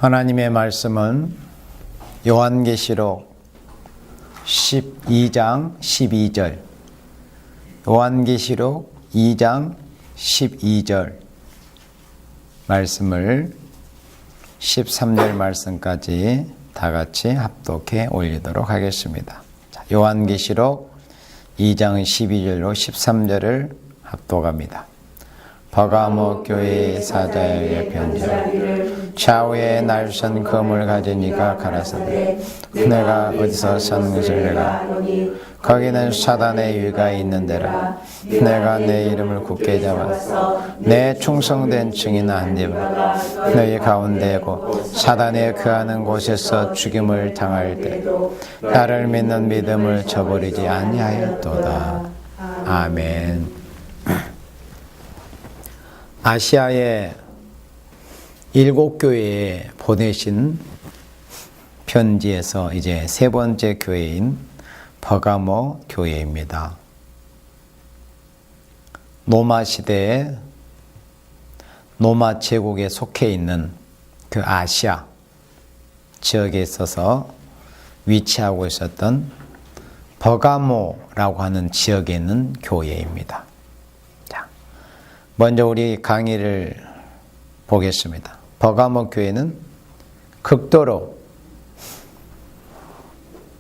하나님의 말씀은 요한계시록 12장 12절, 요한계시록 2장 12절 말씀을 13절 말씀까지 다 같이 합독해 올리도록 하겠습니다. 요한계시록 2장 12절로 13절을 합독합니다. 버가모 교회의 사자에게 편지하기를 좌우에 날선 검을 가진 이가 가라사대 내가 어디서 선 것을 내가 아노니 거기는 사단의 유가 있는데라. 내가 내 이름을 굳게 잡아서 내 충성된 증인 안내와 너희 가운데고 사단에 거하는 곳에서 죽임을 당할 때 나를 믿는 믿음을 저버리지 아니하였도다. 아멘. 아시아의 7교회에 보내신 편지에서 이제 세 번째 교회인 버가모 교회입니다. 로마 시대에 로마 제국에 속해 있는 그 아시아 지역에 있어서 위치하고 있었던 버가모라고 하는 지역에 있는 교회입니다. 먼저 우리 강의를 보겠습니다. 버가모 교회는 극도로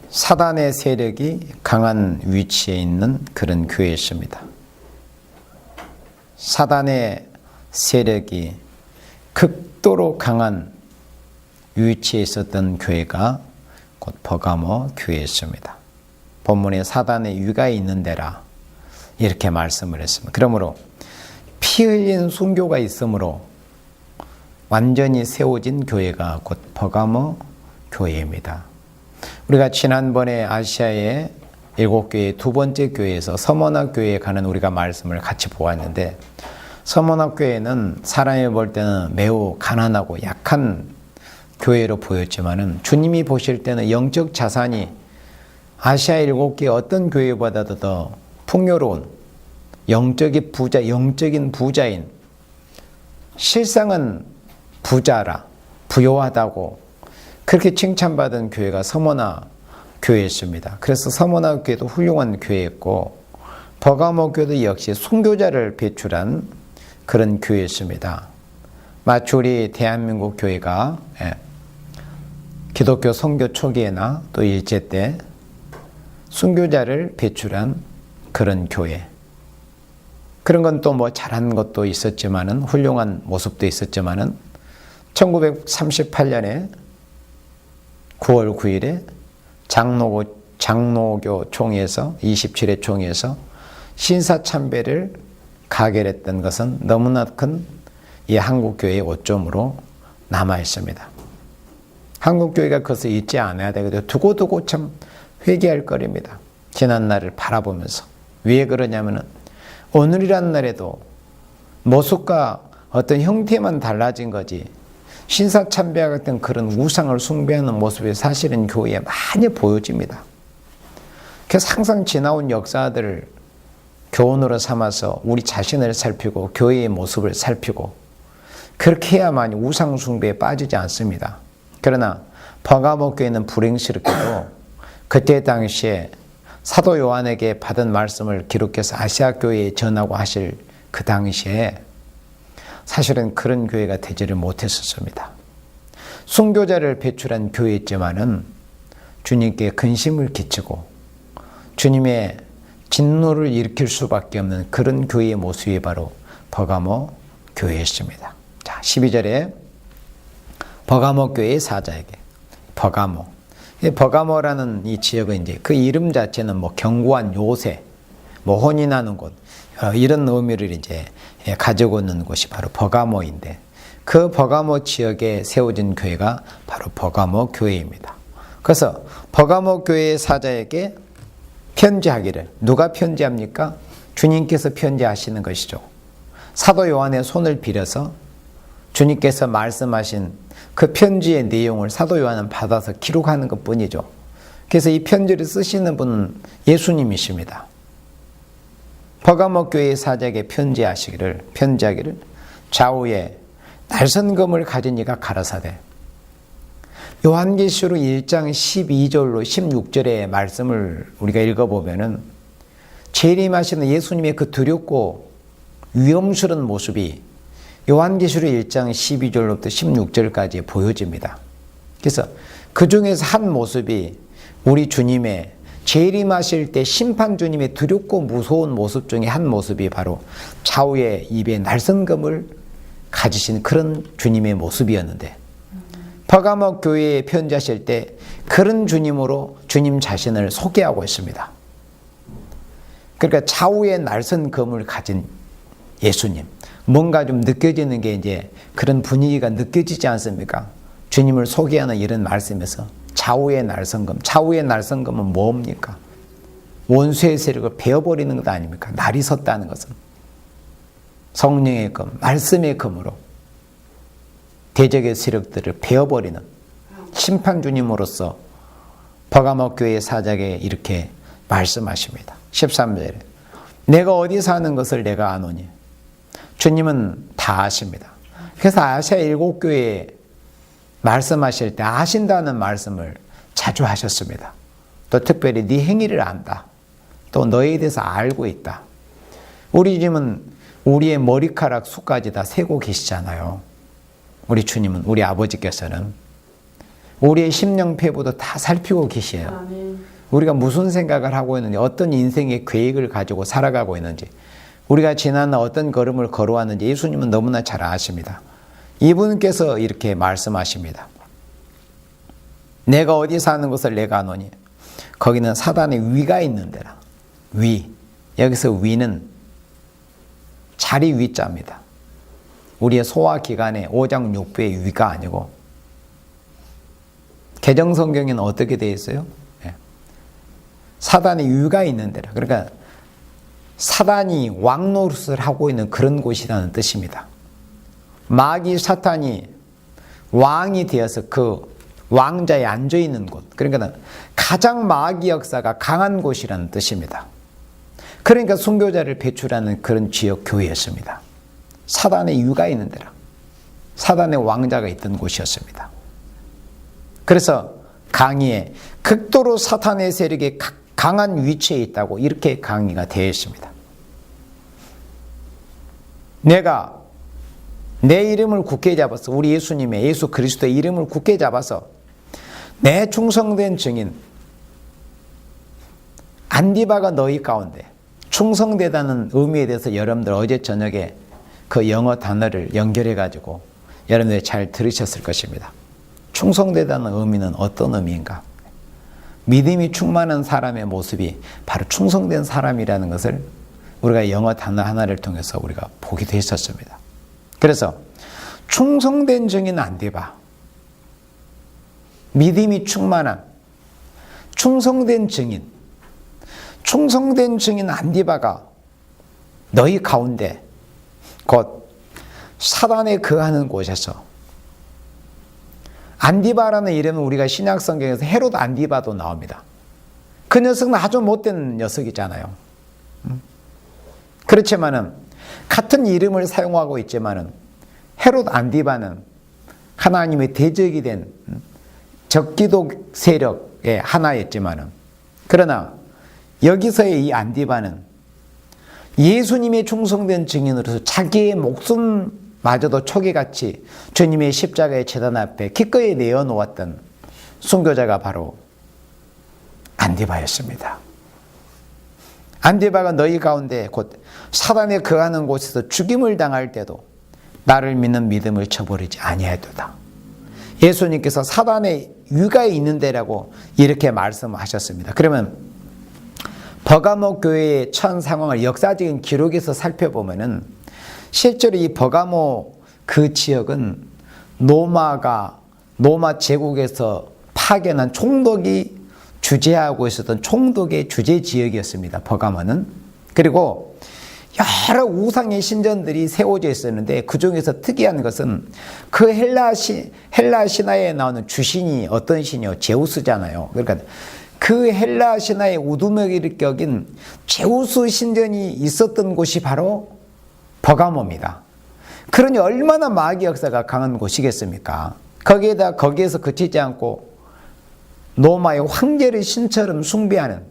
사단의 세력이 강한 위치에 있는 그런 교회였습니다. 사단의 세력이 극도로 강한 위치에 있었던 교회가 곧 버가모 교회였습니다. 본문에 사단의 유가 있는 데라 이렇게 말씀을 했습니다. 그러므로 피 흘린 순교가 있으므로 완전히 세워진 교회가 곧 버가모 교회입니다. 우리가 지난번에 아시아의 7교회 두 번째 교회에서 서머나 교회에 가는 우리가 말씀을 같이 보았는데, 서머나 교회는 사람이 볼 때는 매우 가난하고 약한 교회로 보였지만은 주님이 보실 때는 영적 자산이 아시아 7개 어떤 교회보다도 더 풍요로운 영적인 부자인, 실상은 부자라, 부요하다고 그렇게 칭찬받은 교회가 서머나 교회였습니다. 그래서 서머나 교회도 훌륭한 교회였고, 버가모 교회도 역시 순교자를 배출한 그런 교회였습니다. 마치 우리 대한민국 교회가 기독교 선교 초기에나 또 일제 때 순교자를 배출한 그런 교회, 그런 건 또 뭐 잘한 것도 있었지만은, 훌륭한 모습도 있었지만은, 1938년에 9월 9일에 장로교 총회에서 27회 총회에서 신사참배를 가결했던 것은 너무나 큰 이 한국교회의 오점으로 남아 있습니다. 한국교회가 그것을 잊지 않아야 되거든요. 두고두고 참 회개할 거리입니다. 지난날을 바라보면서. 왜 그러냐면은 오늘이란 날에도 모습과 어떤 형태만 달라진 거지, 신사참배와 같은 그런 우상을 숭배하는 모습이 사실은 교회에 많이 보여집니다. 그래서 항상 지나온 역사들을 교훈으로 삼아서 우리 자신을 살피고 교회의 모습을 살피고 그렇게 해야만 우상 숭배에 빠지지 않습니다. 그러나 버가모 교회는 불행스럽게도 그때 당시에 사도 요한에게 받은 말씀을 기록해서 아시아 교회에 전하고 하실 그 당시에 사실은 그런 교회가 되지를 못했었습니다. 순교자를 배출한 교회였지만은 주님께 근심을 끼치고 주님의 진노를 일으킬 수밖에 없는 그런 교회의 모습이 바로 버가모 교회였습니다. 자, 12절에 버가모 교회의 사자에게, 버가모라는 이 지역은 이제 그 이름 자체는 뭐 견고한 요새, 뭐 혼이 나는 곳, 이런 의미를 이제 가지고 있는 곳이 바로 버가모인데, 그 버가모 지역에 세워진 교회가 바로 버가모 교회입니다. 그래서 버가모 교회의 사자에게 편지하기를, 누가 편지합니까? 주님께서 편지하시는 것이죠. 사도 요한의 손을 빌어서 주님께서 말씀하신 그 편지의 내용을 사도 요한은 받아서 기록하는 것 뿐이죠. 그래서 이 편지를 쓰시는 분은 예수님이십니다. 버가모 교회의 사자에게 편지하기를 좌우에 날선검을 가진 이가 가라사대, 요한계시록 1장 12절로 16절의 말씀을 우리가 읽어보면은 재림하시는 예수님의 그 두렵고 위험스러운 모습이 요한계시록 1장 12절로부터 16절까지 보여집니다. 그래서 그 중에서 한 모습이 우리 주님의 재림하실 때 심판 주님의 두렵고 무서운 모습 중에 한 모습이 바로 좌우의 입에 날성검을 가지신 그런 주님의 모습이었는데, 퍼가모 교회에 편지하실 때 그런 주님으로 주님 자신을 소개하고 있습니다. 그러니까 좌우의 날성검을 가진 예수님, 뭔가 좀 느껴지는 게 이제 그런 분위기가 느껴지지 않습니까? 주님을 소개하는 이런 말씀에서 좌우의 날성검, 좌우의 날성검은 뭡니까? 원수의 세력을 베어버리는 것 아닙니까? 날이 섰다는 것은 성령의 검, 말씀의 검으로 대적의 세력들을 베어버리는 심판주님으로서 퍼가모 교회 사장에 이렇게 말씀하십니다. 13절에 내가 어디 사는 것을 내가 아노니. 주님은 다 아십니다. 그래서 아시아 7교회에 말씀하실 때 아신다는 말씀을 자주 하셨습니다. 또 특별히 네 행위를 안다. 또 너에 대해서 알고 있다. 우리 주님은 우리의 머리카락 수까지 다 세고 계시잖아요. 우리 주님은, 우리 아버지께서는 우리의 심령폐부도 다 살피고 계시에요. 우리가 무슨 생각을 하고 있는지, 어떤 인생의 계획을 가지고 살아가고 있는지, 우리가 지난 어떤 걸음을 걸어왔는지 예수님은 너무나 잘 아십니다. 이분께서 이렇게 말씀하십니다. 내가 어디 사는 것을 내가 아노니. 거기는 사단의 위가 있는 데라. 위. 여기서 위는 자리 위자입니다. 우리의 소화기관의 오장육부의 위가 아니고, 개정성경에는 어떻게 되어 있어요? 사단의 위가 있는 데라. 그러니까 사단이 왕노릇을 하고 있는 그런 곳이라는 뜻입니다. 마귀 사탄이 왕이 되어서 그 왕자에 앉아있는 곳, 그러니까 가장 마귀 역사가 강한 곳이라는 뜻입니다. 그러니까 순교자를 배출하는 그런 지역 교회였습니다. 사단의 유가 있는 데라. 사단의 왕자가 있던 곳이었습니다. 그래서 강의에 극도로 사탄의 세력이 강한 위치에 있다고 이렇게 강의가 되어 있습니다. 내가 내 이름을 굳게 잡아서, 우리 예수님의, 예수 그리스도의 이름을 굳게 잡아서 내 충성된 증인 안디바가 너희 가운데, 충성되다는 의미에 대해서 여러분들 어제 저녁에 그 영어 단어를 연결해 가지고 여러분들이 잘 들으셨을 것입니다. 충성되다는 의미는 어떤 의미인가? 믿음이 충만한 사람의 모습이 바로 충성된 사람이라는 것을 우리가 영어 단어 하나를 통해서 우리가 보기도 했었습니다. 그래서 충성된 증인 안디바, 믿음이 충만한 충성된 증인, 충성된 증인 안디바가 너희 가운데, 곧 사단에 거하는 곳에서, 안디바라는 이름은 우리가 신약 성경에서 헤롯 안디바도 나옵니다. 그 녀석은 아주 못된 녀석이잖아요. 그렇지만은 같은 이름을 사용하고 있지만은 헤롯 안디바는 하나님의 대적이 된 적기독 세력의 하나였지만은, 그러나 여기서의 이 안디바는 예수님의 충성된 증인으로서 자기의 목숨마저도 초기같이 주님의 십자가의 제단 앞에 기꺼이 내어놓았던 순교자가 바로 안디바였습니다. 안디바가 너희 가운데 곧 사단에 거하는 곳에서 죽임을 당할 때도 나를 믿는 믿음을 저버리지 아니하도다. 예수님께서 사단의 위가 있는 데라고 이렇게 말씀하셨습니다. 그러면 버가모 교회의 천 상황을 역사적인 기록에서 살펴보면은 실제로 이 버가모 그 지역은 로마 제국에서 파견한 총독이 주재하고 있었던 총독의 주재 지역이었습니다. 버가모는. 그리고 여러 우상의 신전들이 세워져 있었는데 그 중에서 특이한 것은 그 헬라 신화에 나오는 주신이 어떤 신이요? 제우스잖아요. 그러니까 그 헬라 신화의 우두머리를 껴긴 제우스 신전이 있었던 곳이 바로 버가모입니다. 그러니 얼마나 마귀 역사가 강한 곳이겠습니까? 거기에서 그치지 않고 로마의 황제를 신처럼 숭배하는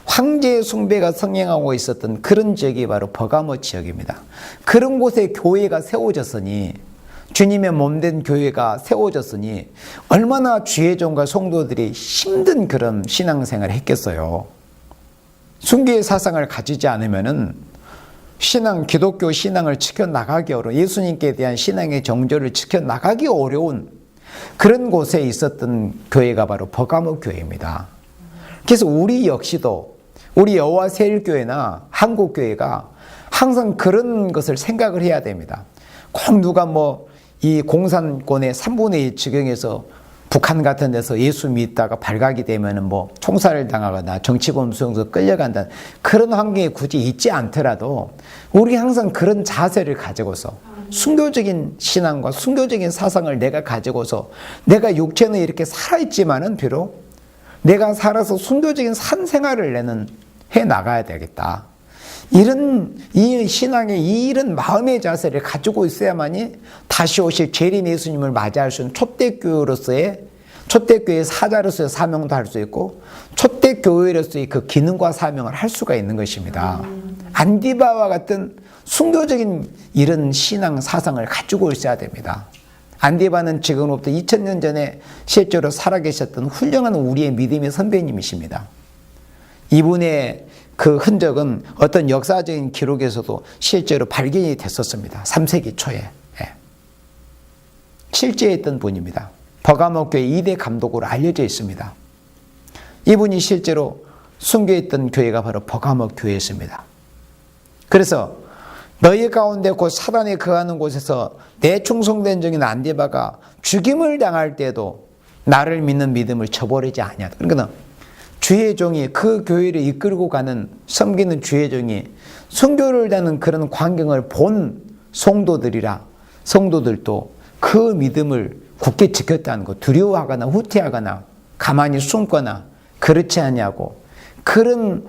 황제의 숭배가 성행하고 있었던 그런 지역이 바로 버가모 지역입니다. 그런 곳에 교회가 세워졌으니, 주님의 몸된 교회가 세워졌으니 얼마나 주의 종과 성도들이 힘든 그런 신앙생활을 했겠어요. 숭배의 사상을 가지지 않으면은 기독교 신앙을 지켜나가기 어려운, 예수님께 대한 신앙의 정조를 지켜나가기 어려운 그런 곳에 있었던 교회가 바로 버가모 교회입니다. 그래서 우리 역시도 우리 여호와 세일교회나 한국교회가 항상 그런 것을 생각을 해야 됩니다. 꼭 누가 이 공산권의 3분의 1 지경에서 북한 같은 데서 예수 믿다가 발각이 되면은 총살을 당하거나 정치범 수용소 끌려간다는 그런 환경에 굳이 있지 않더라도 우리 항상 그런 자세를 가지고서 순교적인 신앙과 순교적인 사상을 내가 가지고서 내가 육체는 이렇게 살아있지만은 비록 내가 살아서 순교적인 삶 생활을 해 나가야 되겠다. 이 신앙의 이런 마음의 자세를 가지고 있어야만이 다시 오실 재림 예수님을 맞이할 수 있는 초대교회로서의 사자로서의 사명도 할 수 있고 초대교회로서의 그 기능과 사명을 할 수가 있는 것입니다. 안디바와 같은 순교적인 이런 신앙 사상을 가지고 있어야 됩니다. 안디바는 지금으로부터 2000년 전에 실제로 살아계셨던 훌륭한 우리의 믿음의 선배님이십니다. 이분의 그 흔적은 어떤 역사적인 기록에서도 실제로 발견이 됐었습니다. 3세기 초에. 실제했던 분입니다. 버가모 교회 2대 감독으로 알려져 있습니다. 이분이 실제로 순교했던 교회가 바로 버가모 교회였습니다. 그래서 너희 가운데 곧 사단이 거하는 곳에서 내 충성된 종인 안디바가 죽임을 당할 때도 나를 믿는 믿음을 저버리지 아니하다. 그러니까 주의 종이, 그 교회를 이끌고 가는 섬기는 주의 종이 순교를 하는 그런 광경을 본 성도들도 그 믿음을 굳게 지켰다는 것, 두려워하거나 후퇴하거나 가만히 숨거나 그렇지 않냐고, 그런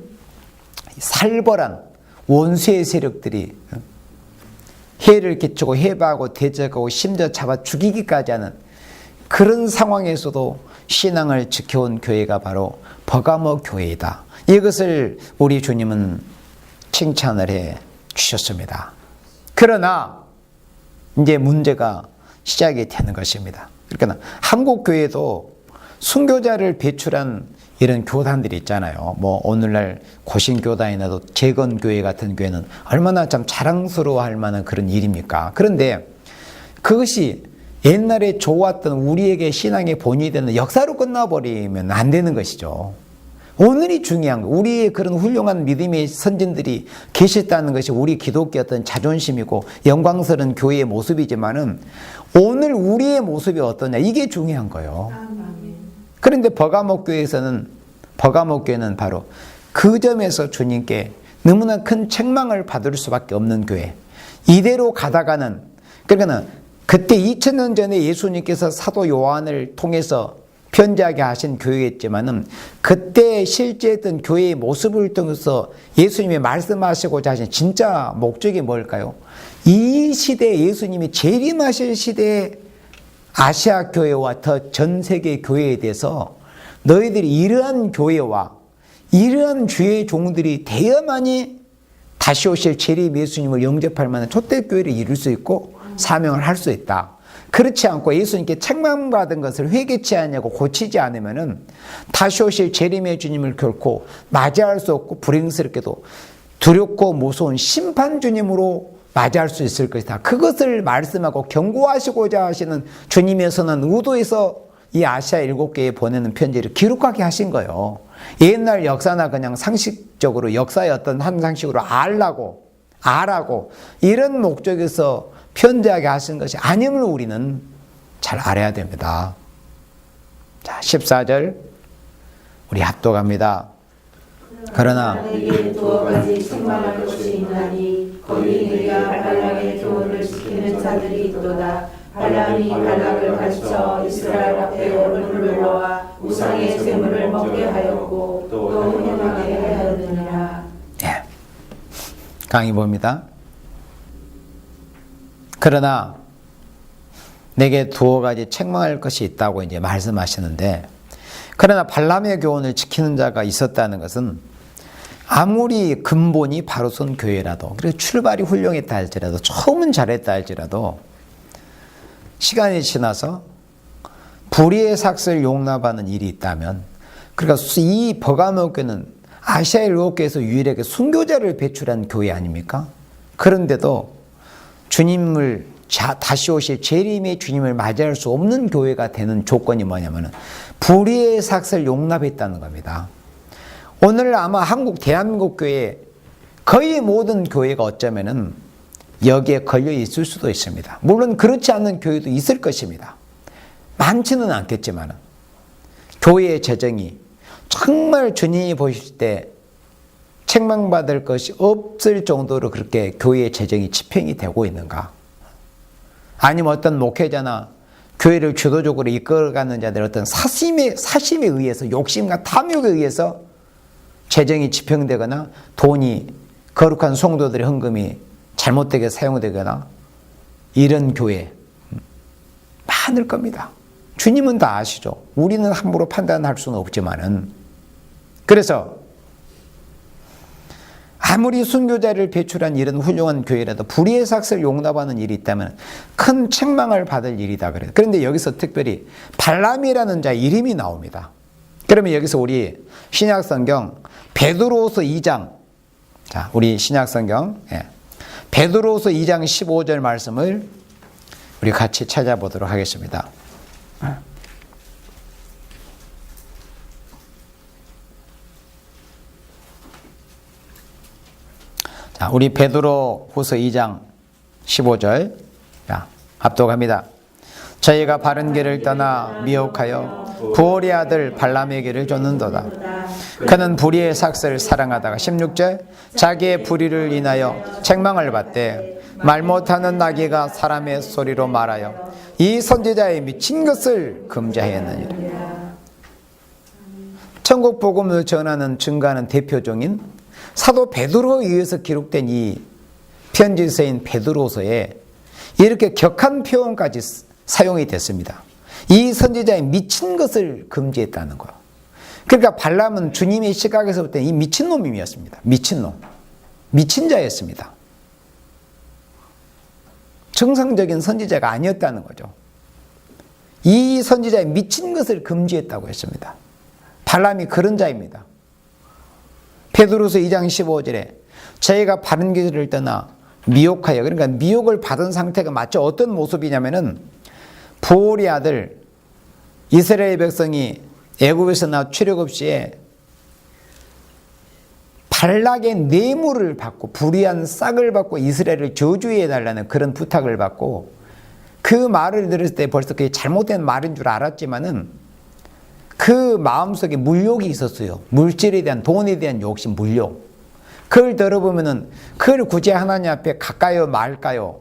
살벌한 원수의 세력들이 해를 끼치고 해박하고 대적하고 심지어 잡아 죽이기까지 하는 그런 상황에서도 신앙을 지켜온 교회가 바로 버가모 교회이다. 이것을 우리 주님은 칭찬을 해 주셨습니다. 그러나 이제 문제가 시작이 되는 것입니다. 그러니까 한국 교회도 순교자를 배출한 이런 교단들이 있잖아요. 오늘날 고신교단이나도 재건교회 같은 교회는 얼마나 참 자랑스러워할 만한 그런 일입니까? 그런데 그것이 옛날에 좋았던 우리에게 신앙의 본이 되는 역사로 끝나버리면 안 되는 것이죠. 오늘이 중요한 거. 우리의 그런 훌륭한 믿음의 선진들이 계셨다는 것이 우리 기독교의 어떤 자존심이고 영광스러운 교회의 모습이지만은 오늘 우리의 모습이 어떠냐, 이게 중요한 거예요. 그런데 버가모 교회는 바로 그 점에서 주님께 너무나 큰 책망을 받을 수밖에 없는 교회. 이대로 가다가는, 그러니까 그때 2000년 전에 예수님께서 사도 요한을 통해서 편지하게 하신 교회였지만은 그때 실제했던 교회의 모습을 통해서 예수님이 말씀하시고자 하신 진짜 목적이 뭘까요? 이 시대에 예수님이 재림하실 시대에 아시아 교회와 더 전 세계 교회에 대해서 너희들이 이러한 교회와 이러한 주의 종들이 되어야만이 다시 오실 재림 예수님을 영접할 만한 초대교회를 이룰 수 있고 사명을 할 수 있다. 그렇지 않고 예수님께 책망받은 것을 회개치 않냐고 고치지 않으면은 다시 오실 재림의 주님을 결코 맞이할 수 없고 불행스럽게도 두렵고 무서운 심판 주님으로 맞이할 수 있을 것이다. 그것을 말씀하고 경고하시고자 하시는 주님의 선한 의도에서 이 아시아 7개에 보내는 편지를 기록하게 하신 거예요. 옛날 역사나 그냥 상식적으로 역사의 어떤 한 상식으로 알라고 이런 목적에서 편지하게 하신 것이 아님을 우리는 잘 알아야 됩니다. 자, 14절 우리 합독합니다. 그러나 내게 두어 가지 책망할 것이 있나니 거기 네가 발락의 교훈을 지키는 자들이 있도다. 발람이 발락을 가르쳐 이스라엘 앞에 어른을 불러와 우상의 제물을 먹게 하였고 또 혼용하게 하였느니라. 예. 강의 봅니다. 그러나 내게 두어 가지 책망할 것이 있다고 이제 말씀하시는데, 그러나 발람의 교훈을 지키는 자가 있었다는 것은 아무리 근본이 바로 선 교회라도, 그리고 출발이 훌륭했다 할지라도, 처음은 잘했다 할지라도 시간이 지나서 불의의 삭슬 용납하는 일이 있다면, 그러니까 이 버가모 교회는 아시아 7개에서 유일하게 순교자를 배출한 교회 아닙니까? 그런데도 주님을 다시 오실 재림의 주님을 맞이할 수 없는 교회가 되는 조건이 뭐냐면 불의의 삭슬 용납했다는 겁니다. 오늘 아마 대한민국 교회 거의 모든 교회가 어쩌면은 여기에 걸려 있을 수도 있습니다. 물론 그렇지 않은 교회도 있을 것입니다. 많지는 않겠지만 교회의 재정이 정말 주님이 보실 때 책망받을 것이 없을 정도로 그렇게 교회의 재정이 지평이 되고 있는가? 아니면 어떤 목회자나 교회를 주도적으로 이끌어가는 자들 어떤 사심에 의해서, 욕심과 탐욕에 의해서 재정이 지평되거나 돈이, 거룩한 성도들의 헌금이 잘못되게 사용되거나 이런 교회 많을 겁니다. 주님은 다 아시죠. 우리는 함부로 판단할 수는 없지만은. 그래서 아무리 순교자를 배출한 이런 훌륭한 교회라도 불의의 삭슬 용납하는 일이 있다면 큰 책망을 받을 일이다 그래요. 그런데 여기서 특별히 발람이라는 자 이름이 나옵니다. 그러면 여기서 우리 신약성경 베드로후서 2장, 자, 우리 신약성경 베드로후서 2장 15절 말씀을 우리 같이 찾아보도록 하겠습니다. 자, 우리 베드로후서 2장 15절, 자, 합독합니다. 저희가 바른 길을 떠나 미혹하여 부올의 아들 발람에게를 쫓는도다. 그는 불의의 삭슬을 사랑하다가 16절 자기의 불의를 인하여 책망을 받되 말 못하는 나귀가 사람의 소리로 말하여 이 선지자의 미친 것을 금지하였느니라. 천국 복음을 전하는 증거하는 대표적인 사도 베드로에 의해서 기록된 이 편지서인 베드로서에 이렇게 격한 표현까지 사용이 됐습니다. 이 선지자의 미친 것을 금지했다는 거예요. 그러니까 발람은 주님의 시각에서 볼 때 이 미친놈이었습니다. 미친놈. 미친 자였습니다. 정상적인 선지자가 아니었다는 거죠. 이 선지자의 미친 것을 금지했다고 했습니다. 발람이 그런 자입니다. 베드로서 2장 15절에 저희가 바른 길을 떠나 미혹하여, 그러니까 미혹을 받은 상태가 마치 어떤 모습이냐면은 부올의 아들 이스라엘 백성이 애굽에서 나와 출애굽 시에 발락의 뇌물을 받고 불의한 싹을 받고 이스라엘을 저주해 달라는 그런 부탁을 받고 그 말을 들었을 때 벌써 그게 잘못된 말인 줄 알았지만은 그 마음속에 물욕이 있었어요. 물질에 대한, 돈에 대한 욕심, 물욕. 그걸 들어보면은 그걸 굳이 하나님 앞에 갈까요 말까요?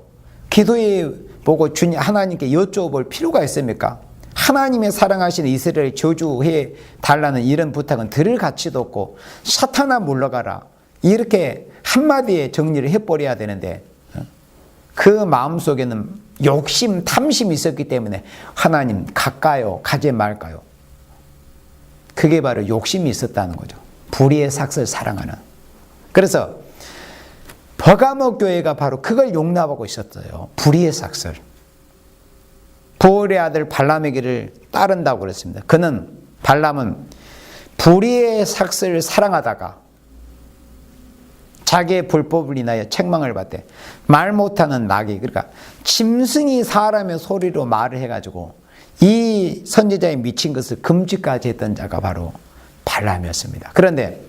기도해 보고 주님 하나님께 여쭤볼 필요가 있습니까? 하나님의 사랑하시는 이스라엘 저주해 달라는 이런 부탁은 들을 가치도 없고 사탄아 물러가라 이렇게 한마디에 정리를 해버려야 되는데 그 마음속에는 욕심, 탐심이 있었기 때문에 하나님 갈까요? 가지 말까요? 그게 바로 욕심이 있었다는 거죠. 불의의 삭슬 사랑하는. 그래서 버가모 교회가 바로 그걸 용납하고 있었어요. 불의의 삭슬. 부올의 아들 발람에게를 따른다고 그랬습니다. 발람은 불의의 삭슬을 사랑하다가 자기의 불법을 인하여 책망을 받되 말 못하는 나귀, 그러니까 짐승이 사람의 소리로 말을 해가지고 이 선지자의 미친 것을 금지까지 했던 자가 바로 발람이었습니다. 그런데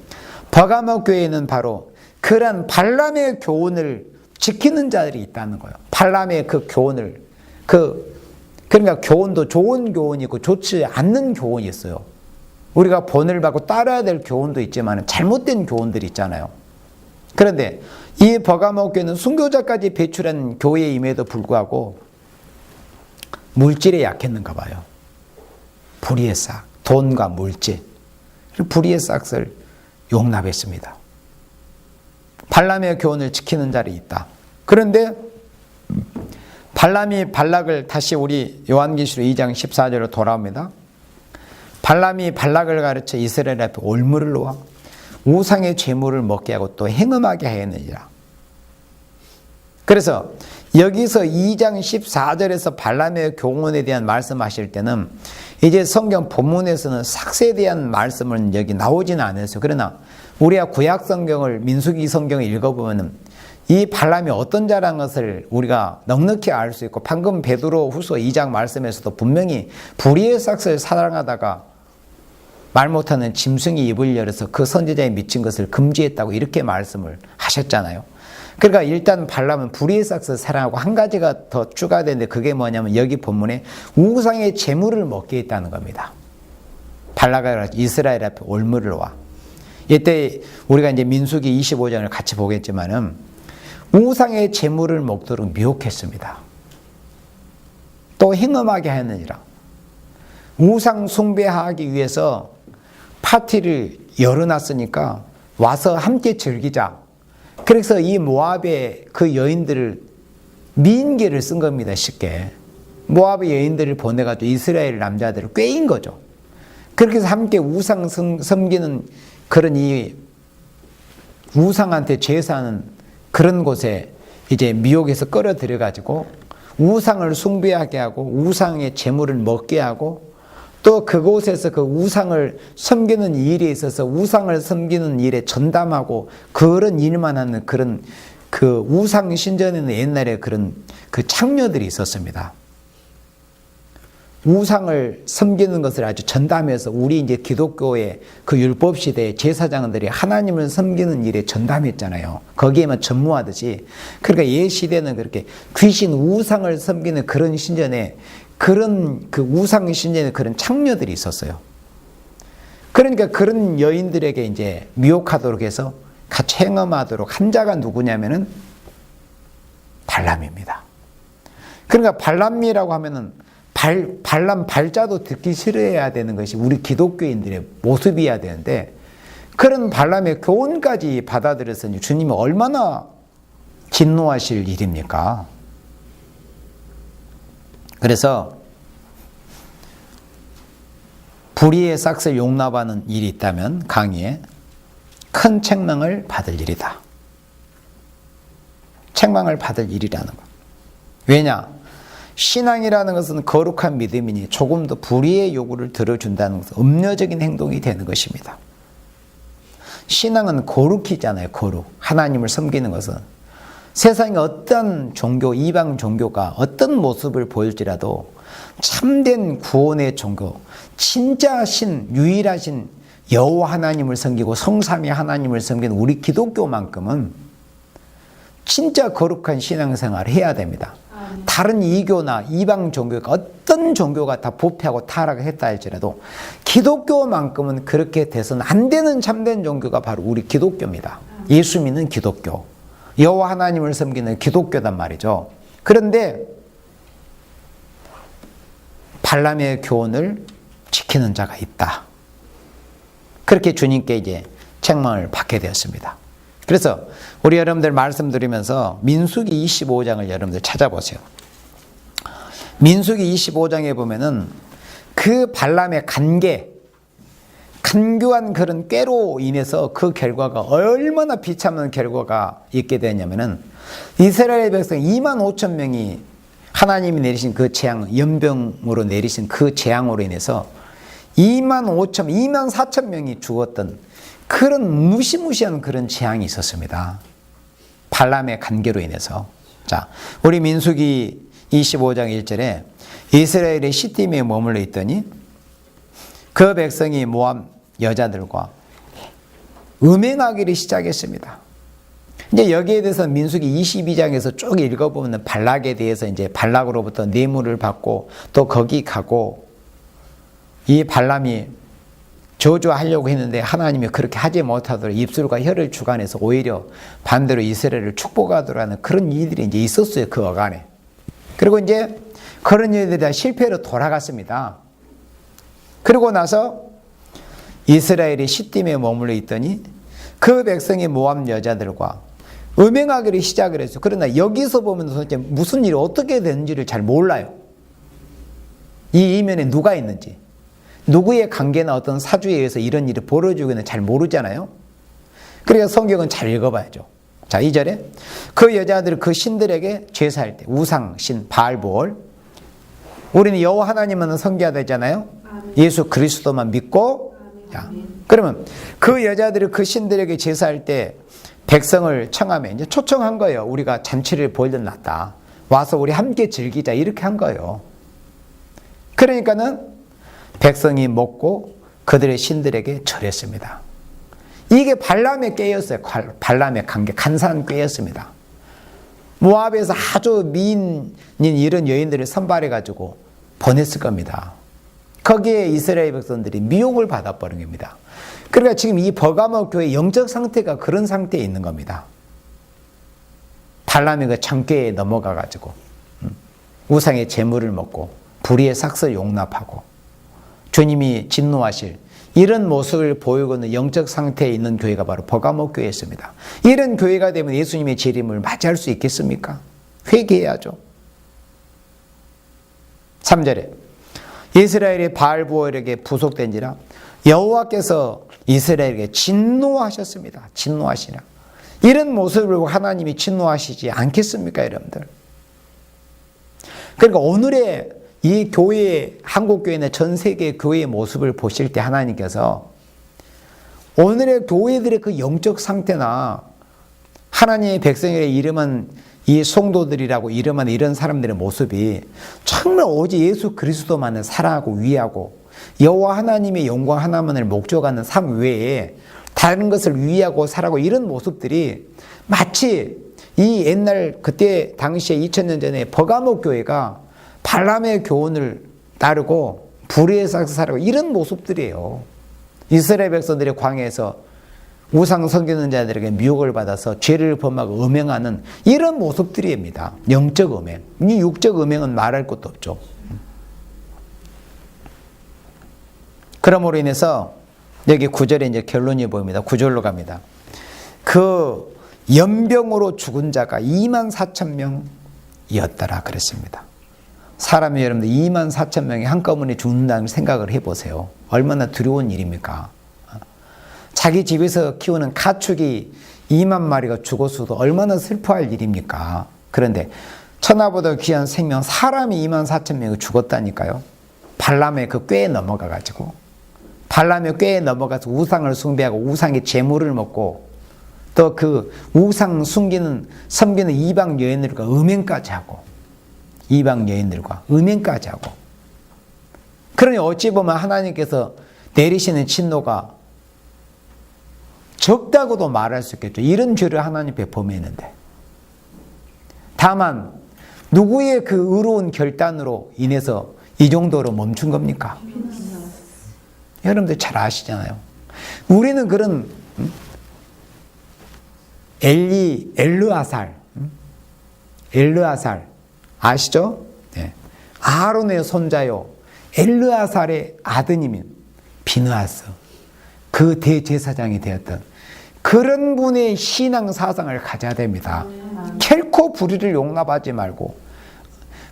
버가모 교회에는 바로 그런 발람의 교훈을 지키는 자들이 있다는 거예요. 발람의 그 교훈을, 그러니까 교훈도 좋은 교훈이 있고 좋지 않는 교훈이 있어요. 우리가 본을 받고 따라야 될 교훈도 있지만 잘못된 교훈들이 있잖아요. 그런데 이 버가모 교회는 순교자까지 배출한 교회임에도 불구하고 물질에 약했는가 봐요. 불의의 싹, 돈과 물질, 불의의 싹을 용납했습니다. 발람의 교훈을 지키는 자리 있다. 그런데 발람이 발락을 다시 우리 요한계시록 2장 14절로 돌아옵니다. 발람이 발락을 가르쳐 이스라엘 앞에 올무를 놓아 우상의 제물을 먹게 하고 또 행음하게 하였느니라. 그래서 여기서 2장 14절에서 발람의 교훈에 대한 말씀하실 때는 이제 성경 본문에서는 삭세에 대한 말씀은 여기 나오지는 않았어요. 그러나 우리가 구약 성경을 민수기 성경을 읽어보면 이 발람이 어떤 자라는 것을 우리가 넉넉히 알 수 있고, 방금 베드로 후서 2장 말씀에서도 분명히 불의의 삭스를 사랑하다가 말 못하는 짐승이 입을 열어서 그 선지자의 미친 것을 금지했다고 이렇게 말씀을 하셨잖아요. 그러니까 일단 발람은 불의의 삭스를 사랑하고 한 가지가 더 추가되는데, 그게 뭐냐면 여기 본문에 우상의 제물을 먹게 했다는 겁니다. 발락가 이스라엘 앞에 올무를 와. 이때 우리가 이제 민수기 25장을 같이 보겠지만은 우상의 제물을 먹도록 미혹했습니다. 또 행음하게 하느니라. 우상 숭배하기 위해서 파티를 열어놨으니까 와서 함께 즐기자. 그래서 이 모압의 그 여인들을 미인계를 쓴 겁니다. 쉽게 모압의 여인들을 보내가지고 이스라엘 남자들을 꾀인 거죠. 그렇게 해서 함께 우상 섬기는 그런 이 우상한테 제사하는 그런 곳에 이제 미혹에서 끌어들여가지고 우상을 숭배하게 하고 우상의 제물을 먹게 하고, 또 그곳에서 그 우상을 섬기는 일에 있어서 우상을 섬기는 일에 전담하고 그런 일만 하는 그런 그 우상 신전에는 옛날에 그런 그 창녀들이 있었습니다. 우상을 섬기는 것을 아주 전담해서 우리 이제 기독교의 그 율법 시대의 제사장들이 하나님을 섬기는 일에 전담했잖아요. 거기에만 전무하듯이. 그러니까 옛 시대는 그렇게 귀신 우상을 섬기는 그런 신전에 그런 그 우상 신전에 그런 창녀들이 있었어요. 그러니까 그런 여인들에게 이제 미혹하도록 해서 같이 행음하도록 한 자가 누구냐면은 발람입니다. 그러니까 발람이라고 하면은 발람 발자도 듣기 싫어해야 되는 것이 우리 기독교인들의 모습이어야 되는데, 그런 발람의 교훈까지 받아들였으니 주님이 얼마나 진노하실 일입니까? 그래서 불의의 삭스를 용납하는 일이 있다면 강의에 큰 책망을 받을 일이다. 책망을 받을 일이라는 것. 왜냐? 신앙이라는 것은 거룩한 믿음이니 조금 더 불의의 요구를 들어준다는 것은 음료적인 행동이 되는 것입니다. 신앙은 거룩이잖아요. 거룩. 하나님을 섬기는 것은 세상의 어떤 종교, 이방 종교가 어떤 모습을 보일지라도 참된 구원의 종교, 진짜 신, 유일하신 여호와 하나님을 섬기고 성삼위 하나님을 섬기는 우리 기독교만큼은 진짜 거룩한 신앙생활을 해야 됩니다. 다른 이교나 이방 종교가 어떤 종교가 다 부패하고 타락했다 할지라도 기독교만큼은 그렇게 돼서는 안 되는 참된 종교가 바로 우리 기독교입니다. 예수 믿는 기독교, 여호와 하나님을 섬기는 기독교단 말이죠. 그런데 발람의 교훈을 지키는 자가 있다. 그렇게 주님께 이제 책망을 받게 되었습니다. 그래서 우리 여러분들 말씀드리면서 민수기 25장을 여러분들 찾아보세요. 민수기 25장에 보면은 그 발람의 간교한 그런 꾀로 인해서 그 결과가 얼마나 비참한 결과가 있게 되냐면은 이스라엘 백성 2만 5천 명이 하나님이 내리신 그 재앙, 연병으로 내리신 그 재앙으로 인해서 2만 4천 명이 죽었던 그런 무시무시한 그런 재앙이 있었습니다. 발람의 간계로 인해서. 자, 우리 민수기 25장 1절에 이스라엘의 시딤에 머물러 있더니 그 백성이 모압 여자들과 음행하기를 시작했습니다. 이제 여기에 대해서 민수기 22장에서 쭉 읽어보면 발락에 대해서 이제 발락으로부터 뇌물을 받고 또 거기 가고 이 발람이 저주하려고 했는데 하나님이 그렇게 하지 못하도록 입술과 혀를 주관해서 오히려 반대로 이스라엘을 축복하도록 하는 그런 일들이 이제 있었어요. 그 어간에. 그리고 이제 그런 일들이 다 실패로 돌아갔습니다. 그리고 나서 이스라엘이 시딤에 머물러 있더니 그 백성이 모압 여자들과 음행하기를 시작을 했어요. 그러나 여기서 보면 도대체 무슨 일이 어떻게 되는지를 잘 몰라요. 이 이면에 누가 있는지, 누구의 관계나 어떤 사주에 의해서 이런 일이 벌어지고 있는지 잘 모르잖아요. 그러니까 성경은 잘 읽어봐야죠. 자, 2절에 그 여자들은 그 신들에게 제사할 때 우상, 신, 바알보올, 우리는 여호와 하나님만 섬겨야 되잖아요. 예수 그리스도만 믿고. 자, 그러면 그 여자들이 그 신들에게 제사할 때 백성을 청하면 이제 초청한 거예요. 우리가 잔치를 벌려놨다. 와서 우리 함께 즐기자. 이렇게 한 거예요. 그러니까는 백성이 먹고 그들의 신들에게 절했습니다. 이게 발람의 꾀였어요. 발람의 관계, 간사한 꾀였습니다. 모압에서 아주 미인인 이런 여인들을 선발해가지고 보냈을 겁니다. 거기에 이스라엘 백성들이 미혹을 받아버린 겁니다. 그러니까 지금 이 버가모 교회의 영적 상태가 그런 상태에 있는 겁니다. 발람의 그 창꾀에 넘어가가지고 우상의 재물을 먹고 불의의 삭슬 용납하고 주님이 진노하실 이런 모습을 보이고 있는 영적 상태에 있는 교회가 바로 버가모 교회였습니다. 이런 교회가 되면 예수님의 재림을 맞이할 수 있겠습니까? 회개해야죠. 3절에 이스라엘이 바알보엘에게 부속된지라 여호와께서 이스라엘에게 진노하셨습니다. 진노하시라. 이런 모습을 보고 하나님이 진노하시지 않겠습니까, 여러분들? 그러니까 오늘의 이 교회, 한국교회나 전 세계 교회의 모습을 보실 때 하나님께서 오늘의 교회들의 그 영적 상태나 하나님의 백성의 이름은 이 성도들이라고 이름하는 이런 사람들의 모습이 정말 오직 예수 그리스도만을 사랑하고 위하고 여호와 하나님의 영광 하나만을 목적하는 삶 외에 다른 것을 위하고 살아가고 이런 모습들이 마치 이 옛날 그때 당시에 2000년 전에 버가모 교회가 발람의 교훈을 따르고 불의의 삭슬 살아가고 이런 모습들이에요. 이스라엘 백성들이 광야에서 우상 섬기는 자들에게 미혹을 받아서 죄를 범하고 음행하는 이런 모습들입니다. 영적 음행. 이 육적 음행은 말할 것도 없죠. 그러므로 인해서 여기 9절에 이제 결론이 보입니다. 9절로 그 연병으로 죽은 자가 24,000명이었더라 그랬습니다. 사람이 여러분들 24,000명이 한꺼번에 죽는다는 생각을 해보세요. 얼마나 두려운 일입니까? 자기 집에서 키우는 가축이 2만 마리가 죽었어도 얼마나 슬퍼할 일입니까? 그런데 천하보다 귀한 생명 사람이 24,000명이 죽었다니까요. 발람의 그 꾀에 넘어가가지고 발람의 꾀에 넘어가서 우상을 숭배하고 우상의 재물을 먹고 또 그 우상 섬기는 이방 여인들과 음행까지 하고 이방 여인들과 음행까지 하고 그러니 어찌 보면 하나님께서 내리시는 진노가 적다고도 말할 수 있겠죠. 이런 죄를 하나님 범했는데 다만 누구의 그 의로운 결단으로 인해서 이 정도로 멈춘 겁니까? 여러분들 잘 아시잖아요. 우리는 그런 엘르아살 아시죠? 네. 아론의 손자요 엘르아살의 아드님인 비느하스 그 대제사장이 되었던 그런 분의 신앙 사상을 가져야 됩니다. 결코 불의를 용납하지 말고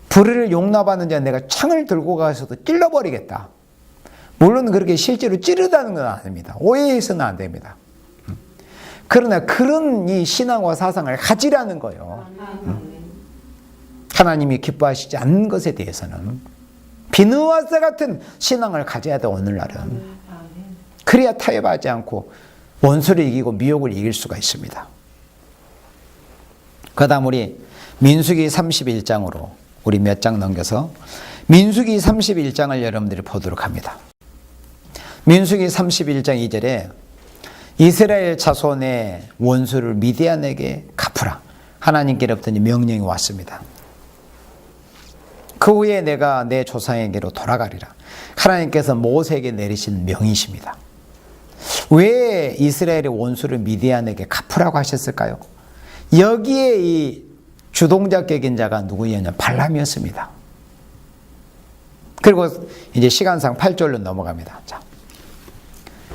불의를 용납하는 자 내가 창을 들고 가서도 찔러버리겠다. 물론 그렇게 실제로 찌르다는 건 아닙니다. 오해해서는 안 됩니다. 그러나 그런 이 신앙과 사상을 가지라는 거예요. 하나님이 기뻐하시지 않는 것에 대해서는 비느하스 같은 신앙을 가져야 돼. 오늘날은 그래야 타협하지 않고 원수를 이기고 미혹을 이길 수가 있습니다. 그 다음 우리 민수기 31장으로 우리 몇 장 넘겨서 민수기 31장을 여러분들이 보도록 합니다. 민수기 31장 2절에 이스라엘 자손의 원수를 미디안에게 갚으라 하나님께로부터 명령이 왔습니다. 그 후에 내가 내 조상에게로 돌아가리라. 하나님께서 모세에게 내리신 명이십니다. 왜 이스라엘의 원수를 미디안에게 갚으라고 하셨을까요? 여기에 이 주동자격인 자가 누구였냐? 발람이었습니다. 그리고 이제 시간상 8절로 넘어갑니다. 자,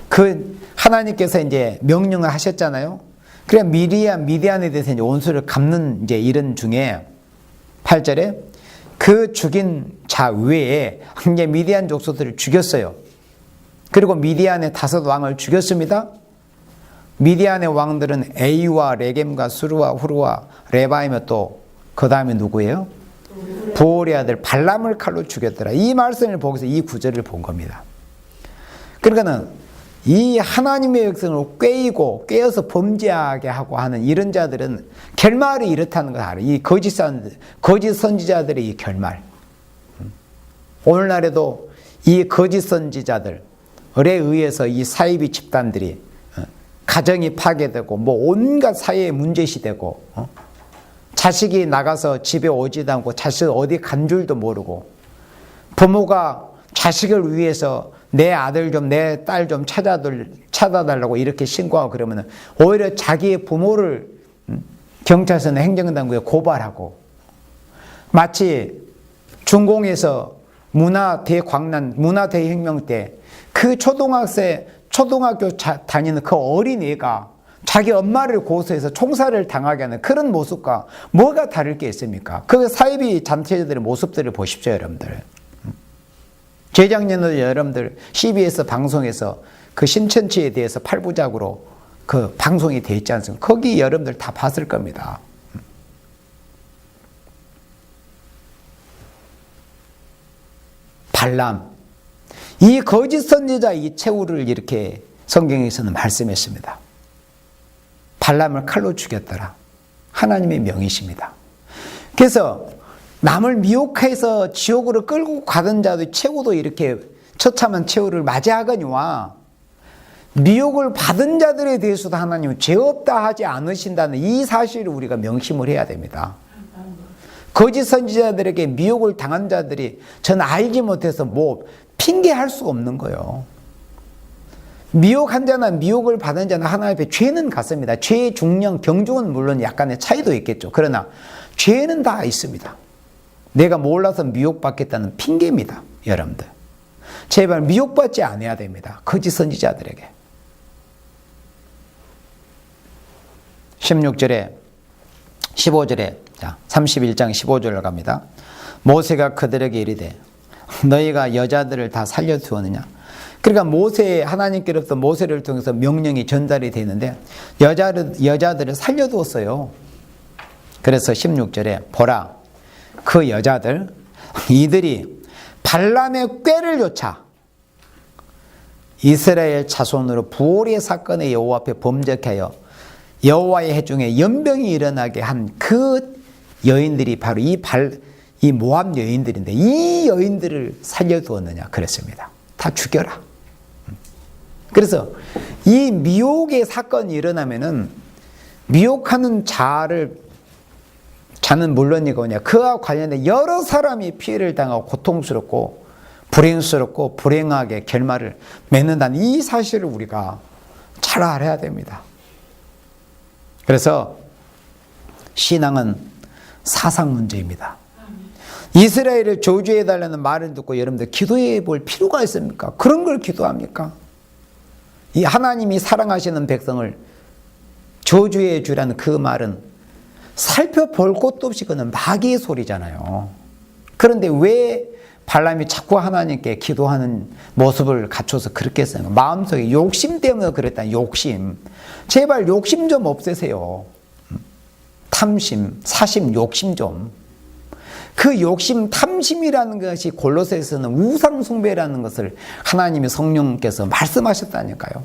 그 하나님께서 이제 명령을 하셨잖아요. 그래 미디안에 대해서 이제 원수를 갚는 이제 이런 중에 8절에 그 죽인 자 외에 이제 미디안 족속들을 죽였어요. 그리고 미디안의 5 왕을 죽였습니다. 미디안의 왕들은 에이와 레겜과 수르와 후르와 레바이며 또 그 다음에 누구예요? 부올의 아들 발람을 칼로 죽였더라. 이 말씀을 보고서 이 구절을 본 겁니다. 그러니까는 이 하나님의 백성을 꿰어서 범죄하게 하고 하는 이런 자들은 결말이 이렇다는 걸 알아요. 이 거짓 선지자들의 이 결말. 오늘날에도 이 거짓 선지자들에 의해서 이 사이비 집단들이 가정이 파괴되고 뭐 온갖 사회에 문제시되고 자식이 나가서 집에 오지도 않고 자식 어디 간 줄도 모르고 부모가 자식을 위해서 내 아들 좀 내 딸 좀 찾아달라고 이렇게 신고하고 그러면 오히려 자기의 부모를 경찰서나 행정당국에 고발하고 마치 중공에서 문화대혁명 때 그 초등학교 다니는 그 어린이가 자기 엄마를 고소해서 총살을 당하게 하는 그런 모습과 뭐가 다를 게 있습니까? 그 사이비 단체들의 모습들을 보십시오, 여러분들. 재작년에도 여러분들 CBS 방송에서 그 신천지에 대해서 8부작으로 그 방송이 돼 있지 않습니까? 거기 여러분들 다 봤을 겁니다. 발람. 이 거짓 선지자 이 최후를 이렇게 성경에서는 말씀했습니다. 발람을 칼로 죽였더라. 하나님의 명이십니다. 그래서 남을 미혹해서 지옥으로 끌고 가던 자도 최후도 이렇게 처참한 최후를 맞이하거니와 미혹을 받은 자들에 대해서도 하나님은 죄 없다 하지 않으신다는 이 사실을 우리가 명심을 해야 됩니다. 거짓 선지자들에게 미혹을 당한 자들이 전 알지 못해서 뭐 핑계할 수가 없는 거예요. 미혹한 자나 미혹을 받은 자나 하나님 앞에 죄는 같습니다. 죄의 중량, 경중은 물론 약간의 차이도 있겠죠. 그러나 죄는 다 있습니다. 내가 몰라서 미혹받겠다는 핑계입니다. 여러분들. 제발 미혹받지 않아야 됩니다. 거짓 선지자들에게. 16절에 15절에 자 31장 15절로 갑니다. 모세가 그들에게 이르되 너희가 여자들을 다 살려두었느냐. 그러니까 하나님께로부터 모세를 통해서 명령이 전달이 되는데 여자들을 살려두었어요. 그래서 16절에 보라 그 여자들 이들이 발람의 꾀를 좇아 이스라엘 자손으로 부올의 사건의 여호와 앞에 범죄하여 여호와의 회중에 연병이 일어나게 한 그 여인들이 바로 이 모압 여인들인데 이 여인들을 살려두었느냐 그랬습니다. 다 죽여라. 그래서 이 미혹의 사건이 일어나면은 미혹하는 자는 물론이거냐 그와 관련된 여러 사람이 피해를 당하고 고통스럽고 불행스럽고 불행하게 결말을 맺는다는 이 사실을 우리가 잘 알아야 됩니다. 그래서 신앙은 사상 문제입니다. 이스라엘을 저주해달라는 말을 듣고 여러분들 기도해 볼 필요가 있습니까? 그런 걸 기도합니까? 이 하나님이 사랑하시는 백성을 저주해 주라는 그 말은 살펴볼 것도 없이 그는 마귀의 소리잖아요. 그런데 왜 발람이 자꾸 하나님께 기도하는 모습을 갖춰서 그렇게 했어요? 마음속에 욕심 때문에 그랬다. 욕심. 제발 욕심 좀 없애세요. 탐심, 사심, 욕심 좀. 그 욕심, 탐심이라는 것이 골로새에서는 우상 숭배라는 것을 하나님의 성령께서 말씀하셨다니까요.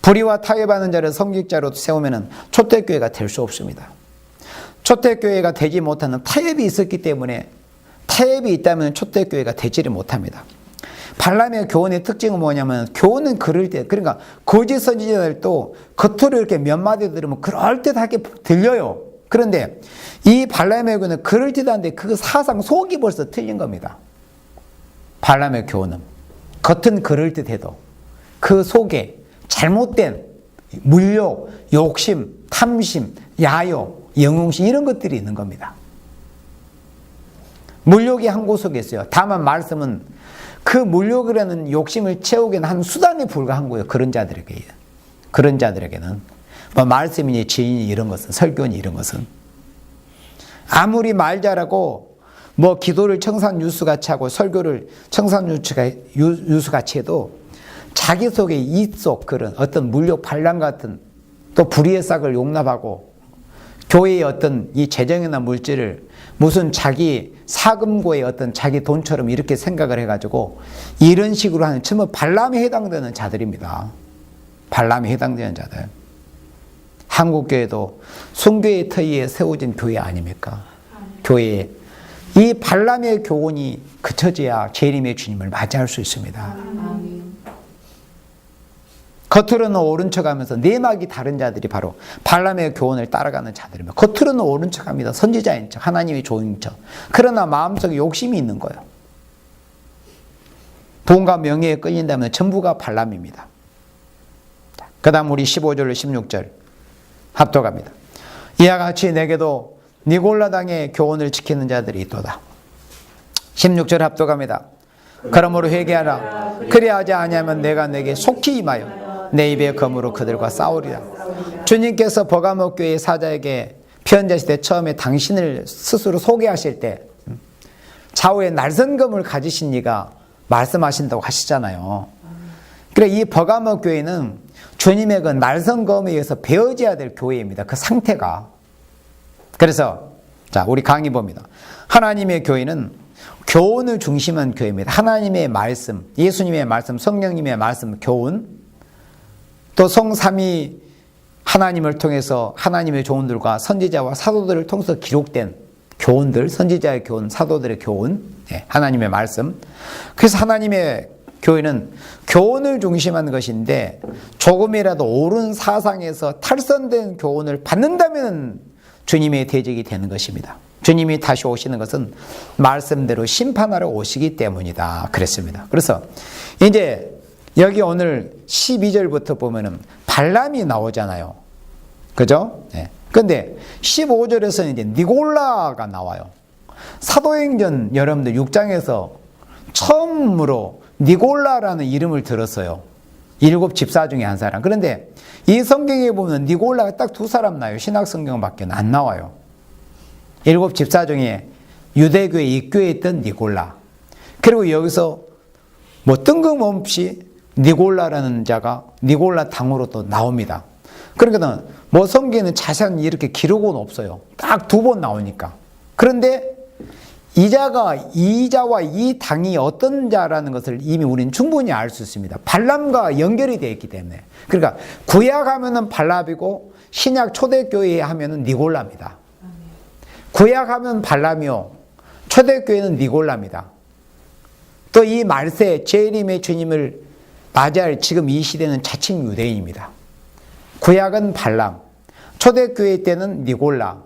불의와 타협하는 자를 성직자로 세우면 초대교회가 될 수 없습니다. 초대교회가 되지 못하는 타협이 있었기 때문에 타협이 있다면 초대교회가 되지를 못합니다. 발람의 교훈의 특징은 뭐냐면 교훈은 그럴듯 그러니까 거짓 선지자들도 겉으로 이렇게 몇 마디 들으면 그럴듯하게 들려요. 그런데 이 발람의 교훈은 그럴듯한데 그 사상 속이 벌써 틀린 겁니다. 발람의 교훈은 겉은 그럴듯해도 그 속에 잘못된 물욕, 욕심, 탐심, 야욕, 영웅심 이런 것들이 있는 겁니다. 물욕이 한 곳 속에 있어요. 다만 말씀은 그 물욕이라는 욕심을 채우기는 한 수단에 불과한 거예요. 그런 자들에게. 그런 자들에게는 뭐 말씀이니 지인이 이런 것은 설교니 이런 것은 아무리 말 잘하고 뭐 기도를 청산유수같이 하고 설교를 청산유수같이 해도 자기 속에 이속 그런 어떤 물욕 반란 같은 또 불의의 싹을 용납하고 교회의 어떤 이 재정이나 물질을 무슨 자기 사금고의 어떤 자기 돈처럼 이렇게 생각을 해가지고 이런 식으로 하는 전부 발람에 해당되는 자들입니다. 발람에 해당되는 자들. 한국교회도 순교의 터위에 세워진 교회 아닙니까? 교회에 이 발람의 교훈이 그쳐져야 재림의 주님을 맞이할 수 있습니다. 겉으로는 옳은 척하면서 내막이 다른 자들이 바로 발람의 교훈을 따라가는 자들입니다. 겉으로는 옳은 척합니다. 선지자인 척, 하나님의 종인 척. 그러나 마음속에 욕심이 있는 거예요. 돈과 명예에 끌린다면 전부가 발람입니다. 그 다음 우리 15절 16절 합독합니다. 이와 같이 내게도 니골라당의 교훈을 지키는 자들이 있도다. 16절 합독합니다. 그러므로 회개하라. 그리하지 아니하면 내가 내게 속히 임하여 내 입의 검으로 그들과 싸우리라. 주님께서 버가모 교회 사자에게 편지하실 때 처음에 당신을 스스로 소개하실 때 좌우에 날선검을 가지신 이가 말씀하신다고 하시잖아요. 그래 이 버가모 교회는 주님의 그 날선검에 의해서 베어져야 될 교회입니다. 그 상태가. 그래서 자 우리 강의 봅니다. 하나님의 교회는 교훈을 중심한 교회입니다. 하나님의 말씀, 예수님의 말씀, 성령님의 말씀, 교훈, 또 성삼위 하나님을 통해서 하나님의 종들과 선지자와 사도들을 통해서 기록된 교훈들, 선지자의 교훈, 사도들의 교훈, 하나님의 말씀. 그래서 하나님의 교회는 교훈을 중심한 것인데 조금이라도 옳은 사상에서 탈선된 교훈을 받는다면 주님의 대적이 되는 것입니다. 주님이 다시 오시는 것은 말씀대로 심판하러 오시기 때문이다. 그랬습니다. 그래서 이제 여기 오늘 12절부터 보면은 발람이 나오잖아요. 그죠? 네. 근데 15절에서는 이제 니골라가 나와요. 사도행전 여러분들 6장에서 처음으로 니골라라는 이름을 들었어요. 7 집사 중에 한 사람. 그런데 이 성경에 보면 니골라가 딱 2사람 나요. 신약 성경밖에 안 나와요. 7 집사 중에 유대교에 입교에 있던 니골라. 그리고 여기서 뭐 뜬금없이 니골라라는 자가 니골라 당으로 또 나옵니다. 그러니까 뭐 성경에는 자세히 이렇게 기록은 없어요. 딱 2번 나오니까. 그런데 이 자가 이 자와 이 당이 어떤 자라는 것을 이미 우리는 충분히 알 수 있습니다. 발람과 연결이 되어 있기 때문에. 그러니까 구약하면은 발람이고 신약 초대교회 하면은 니골라입니다. 구약하면 발람이요. 초대교회는 니골라입니다. 또 이 말세 재림의 주님을 맞이할 지금 이 시대는 자칭 유대인입니다. 구약은 발람, 초대교회 때는 니골라,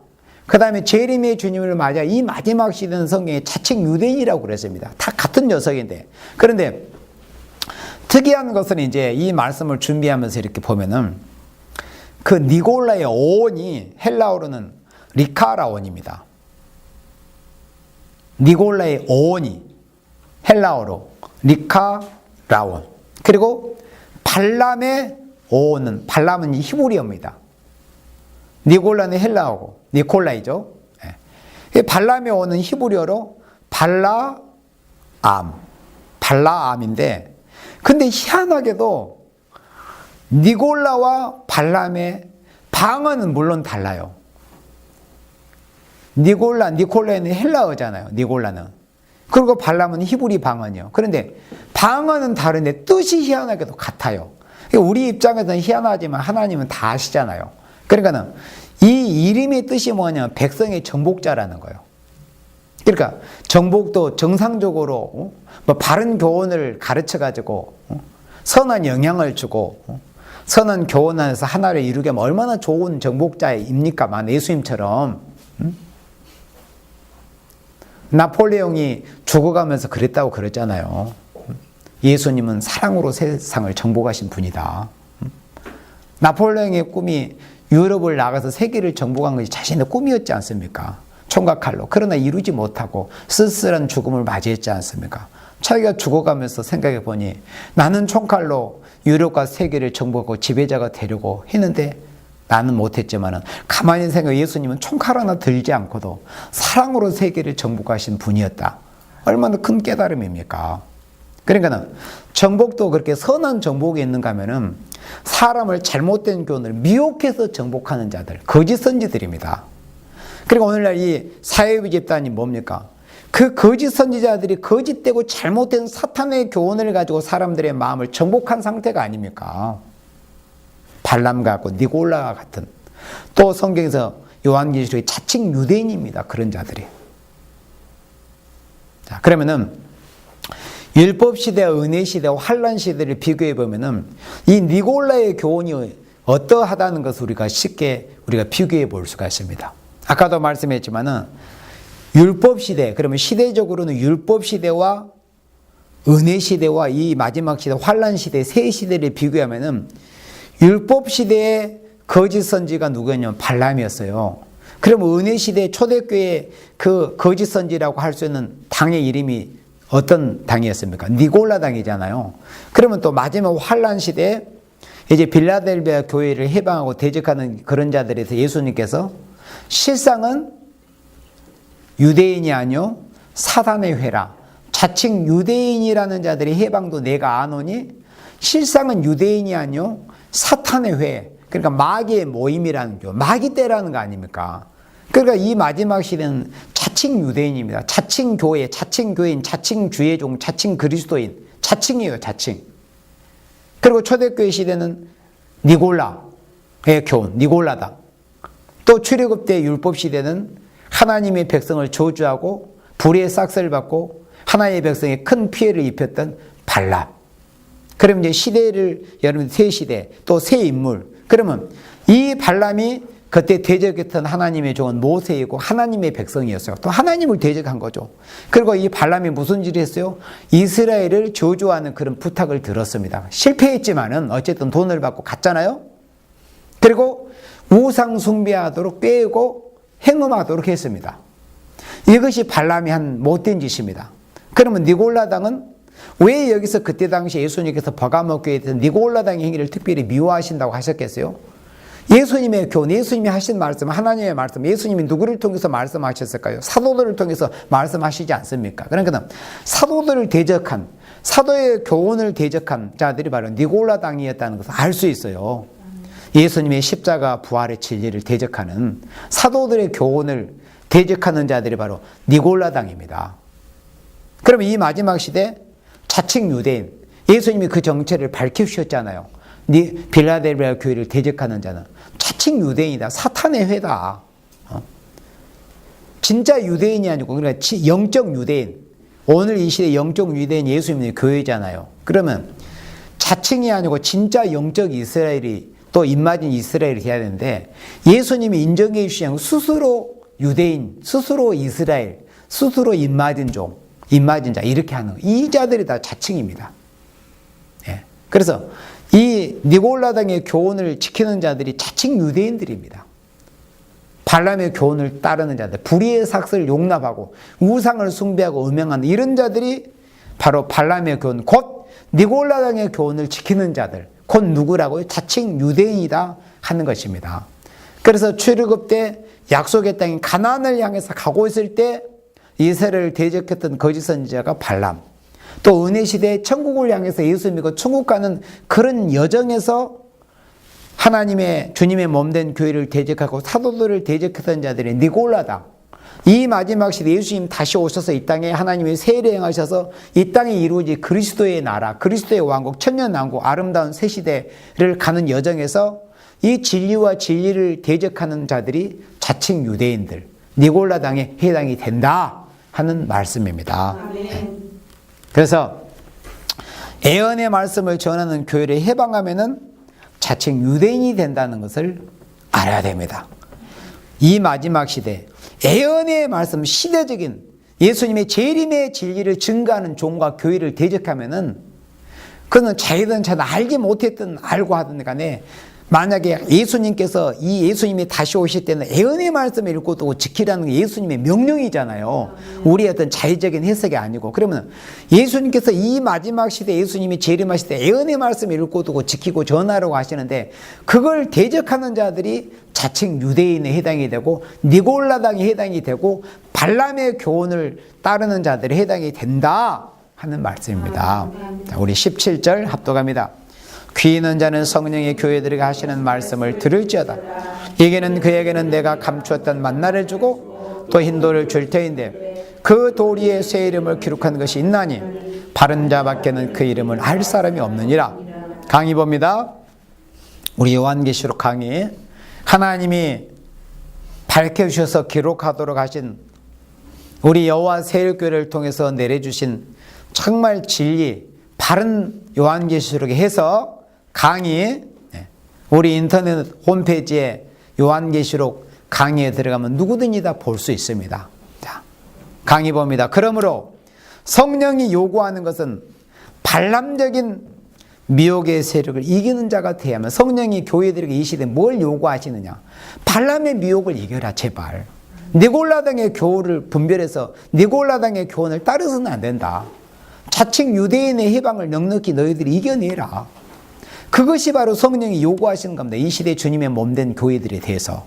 그 다음에 재림의 주님을 맞이할 이 마지막 시대는 성경에 자칭 유대인이라고 그랬습니다. 다 같은 녀석인데. 그런데 특이한 것은 이제 이 말씀을 준비하면서 이렇게 보면은 그 니골라의 어원이 헬라어로는 리카라원입니다. 니골라의 어원이 헬라어로 리카라원. 그리고 발람의 어원은 발람은 히브리어입니다. 니골라는 헬라어고 니콜라이죠. 발람의 어원은 히브리어로 발라암인데 근데 희한하게도 니골라와 발람의 방언은 물론 달라요. 니콜라는 헬라어잖아요. 니골라는. 그리고 발람은 히브리 방언이요. 그런데 방언은 다른데 뜻이 희한하게도 같아요. 우리 입장에서는 희한하지만 하나님은 다 아시잖아요. 그러니까 이 이름의 뜻이 뭐냐면 백성의 정복자라는 거예요. 그러니까 정복도 정상적으로 뭐 바른 교훈을 가르쳐가지고 선한 영향을 주고 선한 교훈 안에서 하나를 이루게 하면 얼마나 좋은 정복자입니까? 예수님처럼. 나폴레옹이 죽어가면서 그랬다고 그랬잖아요. 예수님은 사랑으로 세상을 정복하신 분이다. 나폴레옹의 꿈이 유럽을 나가서 세계를 정복한 것이 자신의 꿈이었지 않습니까? 총과 칼로. 그러나 이루지 못하고 쓸쓸한 죽음을 맞이했지 않습니까? 자기가 죽어가면서 생각해 보니 나는 총칼로 유럽과 세계를 정복하고 지배자가 되려고 했는데 나는 못했지만은 가만히 생각해 예수님은 총칼 하나 들지 않고도 사랑으로 세계를 정복하신 분이었다. 얼마나 큰 깨달음입니까? 그러니까는 정복도 그렇게 선한 정복이 있는가 하면은 사람을 잘못된 교훈을 미혹해서 정복하는 자들, 거짓 선지들입니다. 그리고 오늘날 이 사회비 집단이 뭡니까? 그 거짓 선지자들이 거짓되고 잘못된 사탄의 교훈을 가지고 사람들의 마음을 정복한 상태가 아닙니까? 발람과 같고 니골라와 같은, 또 성경에서 요한계시록의 자칭 유대인입니다. 그런 자들이. 자, 그러면은 율법 시대와 은혜 시대와 환란 시대를 비교해 보면은 이 니골라의 교훈이 어떠하다는 것을 우리가 쉽게 비교해 볼 수가 있습니다. 아까도 말씀했지만은 율법 시대, 그러면 시대적으로는 율법 시대와 은혜 시대와 이 마지막 시대, 환란 시대, 세 시대를 비교하면은 율법 시대의 거짓 선지가 누구였냐면 발람이었어요. 그럼 은혜 시대 초대교회 그 거짓 선지라고 할 수 있는 당의 이름이 어떤 당이었습니까? 니골라 당이잖아요. 그러면 또 마지막 환란 시대에 이제 빌라델비아 교회를 해방하고 대적하는 그런 자들에서 예수님께서 실상은 유대인이 아니요 사단의 회라, 자칭 유대인이라는 자들의 해방도 내가 아노니 실상은 유대인이 아니요 사탄의 회, 그러니까 마귀의 모임이라는 거, 마귀 때라는 거 아닙니까? 그러니까 이 마지막 시대는 자칭 유대인입니다. 자칭 교회, 자칭 교인, 자칭 주의 종, 자칭 그리스도인, 자칭이에요, 자칭. 그리고 초대교회 시대는 니골라의 교훈, 니골라다. 또 출애굽 때 율법 시대는 하나님의 백성을 저주하고 불의의 싹쓸을 받고 하나님의 백성에 큰 피해를 입혔던 발람. 그럼 이제 시대를 여러분 새 시대, 또 새 인물. 그러면 이 발람이 그때 대적했던 하나님의 종은 모세이고 하나님의 백성이었어요. 또 하나님을 대적한 거죠. 그리고 이 발람이 무슨 일을 했어요? 이스라엘을 저주하는 그런 부탁을 들었습니다. 실패했지만은 어쨌든 돈을 받고 갔잖아요. 그리고 우상 숭배하도록 꾀고 행음하도록 했습니다. 이것이 발람이 한 못된 짓입니다. 그러면 니골라당은 왜 여기서 그때 당시 예수님께서 버가모 교회에서 니골라당의 행위를 특별히 미워하신다고 하셨겠어요? 예수님의 교훈, 예수님이 하신 말씀, 하나님의 말씀, 예수님이 누구를 통해서 말씀하셨을까요? 사도들을 통해서 말씀하시지 않습니까? 그러니까 사도들을 대적한, 사도의 교훈을 대적한 자들이 바로 니골라당이었다는 것을 알 수 있어요. 예수님의 십자가 부활의 진리를 대적하는 사도들의 교훈을 대적하는 자들이 바로 니골라당입니다. 그러면 이 마지막 시대 자칭 유대인, 예수님이 그 정체를 밝히셨잖아요. 빌라델비아 교회를 대적하는 자는 자칭 유대인이다. 사탄의 회다. 진짜 유대인이 아니고 그러니까 영적 유대인. 오늘 이 시대 영적 유대인 예수님의 교회잖아요. 그러면 자칭이 아니고 진짜 영적 이스라엘이 또 입맞은 이스라엘이 돼야 되는데 예수님이 인정해 주시는 스스로 유대인, 스스로 이스라엘, 스스로 입맞은 종, 입맞은 자 이렇게 하는 이 자들이 다 자칭입니다. 예. 그래서 이 니골라당의 교훈을 지키는 자들이 자칭 유대인들입니다. 발람의 교훈을 따르는 자들, 불의의 삭슬을 용납하고 우상을 숭배하고 음행하는 이런 자들이 바로 발람의 교훈, 곧 니골라당의 교훈을 지키는 자들, 곧 누구라고요? 자칭 유대인이다 하는 것입니다. 그래서 출애굽 때 약속의 땅인 가나안을 향해서 가고 있을 때 이스라엘을 대적했던 거짓 선지자가 발람. 또 은혜 시대에 천국을 향해서 예수 믿고 천국 가는 그런 여정에서 하나님의 주님의 몸된 교회를 대적하고 사도들을 대적했던 자들이 니골라다. 이 마지막 시대 예수님 다시 오셔서 이 땅에 하나님의 세례 행하셔서 이 땅에 이루어질 그리스도의 나라, 그리스도의 왕국, 천년왕국, 아름다운 새 시대를 가는 여정에서 이 진리와 진리를 대적하는 자들이 자칭 유대인들, 니골라당에 해당이 된다 하는 말씀입니다. 아멘. 그래서 애언의 말씀을 전하는 교회를 해방하면은 자칭 유대인이 된다는 것을 알아야 됩니다. 이 마지막 시대, 애언의 말씀, 시대적인 예수님의 재림의 진리를 증거하는 종과 교회를 대적하면은 그는 자기든 알지 못했든 알고 하든 간에 만약에 예수님께서 이 예수님이 다시 오실 때는 예언의 말씀을 읽고 또 지키라는 게 예수님의 명령이잖아요. 우리의 어떤 자의적인 해석이 아니고. 그러면 예수님께서 이 마지막 시대 예수님이 재림하실 때 예언의 말씀을 읽고 두고 지키고 전하라고 하시는데 그걸 대적하는 자들이 자칭 유대인에 해당이 되고 니골라당에 해당이 되고 발람의 교훈을 따르는 자들이 해당이 된다 하는 말씀입니다. 자, 우리 17절 합독합니다. 귀 있는 자는 성령의 교회들에게 하시는 말씀을 들을지어다. 이게는 그에게는 내가 감추었던 만나를 주고 또 흰 돌을 줄 터인데 그 돌 위에 새 이름을 기록한 것이 있나니 바른 자밖에는 그 이름을 알 사람이 없느니라. 강의 봅니다. 우리 요한계시록 강의, 하나님이 밝혀주셔서 기록하도록 하신 우리 여호와 세일교회를 통해서 내려주신 정말 진리 바른 요한계시록에 해서 강의, 우리 인터넷 홈페이지에 요한계시록 강의에 들어가면 누구든지 다 볼 수 있습니다. 자, 강의 봅니다. 그러므로 성령이 요구하는 것은 발람적인 미혹의 세력을 이기는 자가 되야만. 성령이 교회들에게 이 시대에 뭘 요구하시느냐? 발람의 미혹을 이겨라 제발. 니골라당의 교훈을 분별해서 니골라당의 교훈을 따라서는 안 된다. 자칭 유대인의 해방을 넉넉히 너희들이 이겨내라. 그것이 바로 성령이 요구하시는 겁니다. 이 시대 주님의 몸된 교회들에 대해서.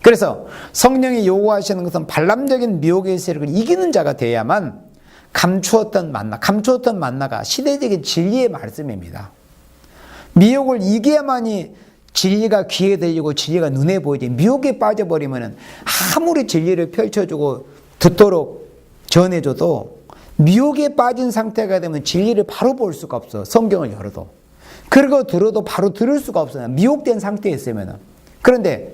그래서 성령이 요구하시는 것은 발람적인 미혹의 세력을 이기는 자가 되어야만 감추었던 만나가 시대적인 진리의 말씀입니다. 미혹을 이겨야만이 진리가 귀에 들리고 진리가 눈에 보이지, 미혹에 빠져버리면 아무리 진리를 펼쳐주고 듣도록 전해줘도 미혹에 빠진 상태가 되면 진리를 바로 볼 수가 없어. 성경을 열어도. 그리고 들어도 바로 들을 수가 없어요. 미혹된 상태에 있으면. 그런데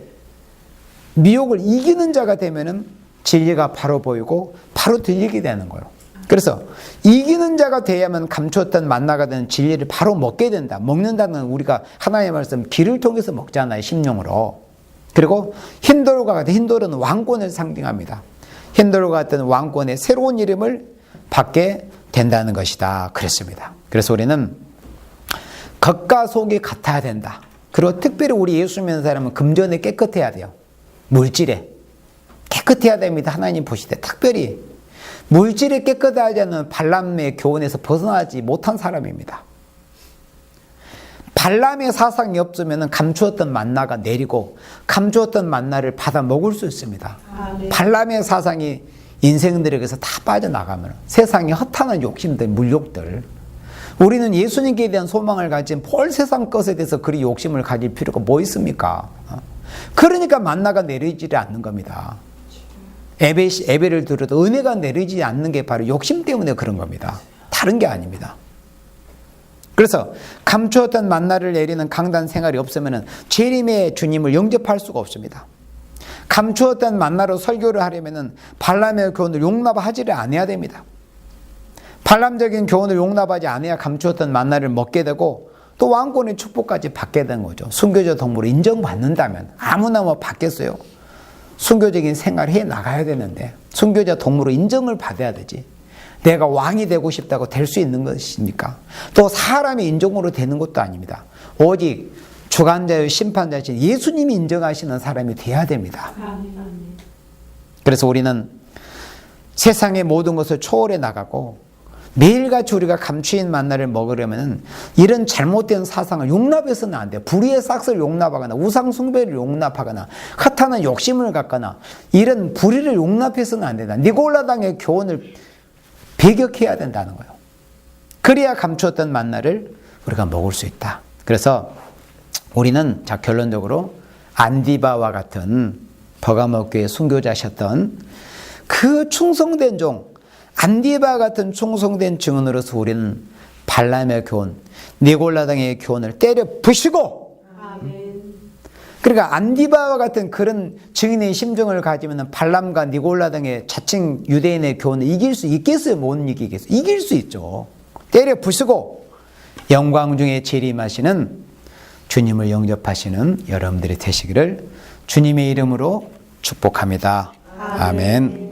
미혹을 이기는 자가 되면 진리가 바로 보이고 바로 들리게 되는 거예요. 그래서 이기는 자가 돼야만 감추었던 만나가 되는 진리를 바로 먹게 된다. 먹는다는 건 우리가 하나님의 말씀 길을 통해서 먹잖아요. 심령으로. 그리고 흰돌과 같은, 흰돌은 왕권을 상징합니다. 흰돌과 같은 왕권의 새로운 이름을 받게 된다는 것이다. 그랬습니다. 그래서 우리는 겉과 속이 같아야 된다. 그리고 특별히 우리 예수 믿는 사람은 금전에 깨끗해야 돼요. 물질에 깨끗해야 됩니다. 하나님 보실 때 특별히 물질이 깨끗하지 않은 발람의 교훈에서 벗어나지 못한 사람입니다. 발람의 사상이 없으면 감추었던 만나가 내리고 감추었던 만나를 받아 먹을 수 있습니다. 발람의 사상이 인생들에게서 다 빠져나가면 세상의 허탄한 욕심들, 물욕들, 우리는 예수님께 대한 소망을 가진 볼 세상 것에 대해서 그리 욕심을 가질 필요가 뭐 있습니까? 그러니까 만나가 내리지 않는 겁니다. 예배를 들어도 은혜가 내리지 않는 게 바로 욕심 때문에 그런 겁니다. 다른 게 아닙니다. 그래서 감추었던 만나를 내리는 강단 생활이 없으면 재림의 주님을 영접할 수가 없습니다. 감추었던 만나로 설교를 하려면 발람의 교훈을 용납하지를 않아야 됩니다. 발람적인 교훈을 용납하지 않아야 감추었던 만나를 먹게 되고 또 왕권의 축복까지 받게 되는 거죠. 순교자 동물을 인정받는다면 아무나 뭐 받겠어요. 순교적인 생활을 해 나가야 되는데 순교자 동물로 인정을 받아야 되지. 내가 왕이 되고 싶다고 될 수 있는 것입니까? 또 사람의 인정으로 되는 것도 아닙니다. 오직 주관자요 심판자이신 예수님이 인정하시는 사람이 돼야 됩니다. 그래서 우리는 세상의 모든 것을 초월해 나가고 매일같이 우리가 감추인 만나를 먹으려면 이런 잘못된 사상을 용납해서는 안 돼요. 불의의 싹을 용납하거나 우상 숭배를 용납하거나 허탄한 욕심을 갖거나 이런 불의를 용납해서는 안 된다. 니골라당의 교훈을 배격해야 된다는 거예요. 그래야 감추었던 만나를 우리가 먹을 수 있다. 그래서 우리는 자 결론적으로 안디바와 같은 버가모 교회 순교자셨던 그 충성된 종, 안디바 같은 충성된 증언으로서 우리는 발람의 교훈, 니골라당의 교훈을 때려 부시고, 그러니까 안디바와 같은 그런 증인의 심정을 가지면 발람과 니골라당의 자칭 유대인의 교훈을 이길 수 있겠어요? 못 이기겠어요? 이길 수 있죠. 때려 부시고 영광 중에 재림하시는 주님을 영접하시는 여러분들이 되시기를 주님의 이름으로 축복합니다. 아멘.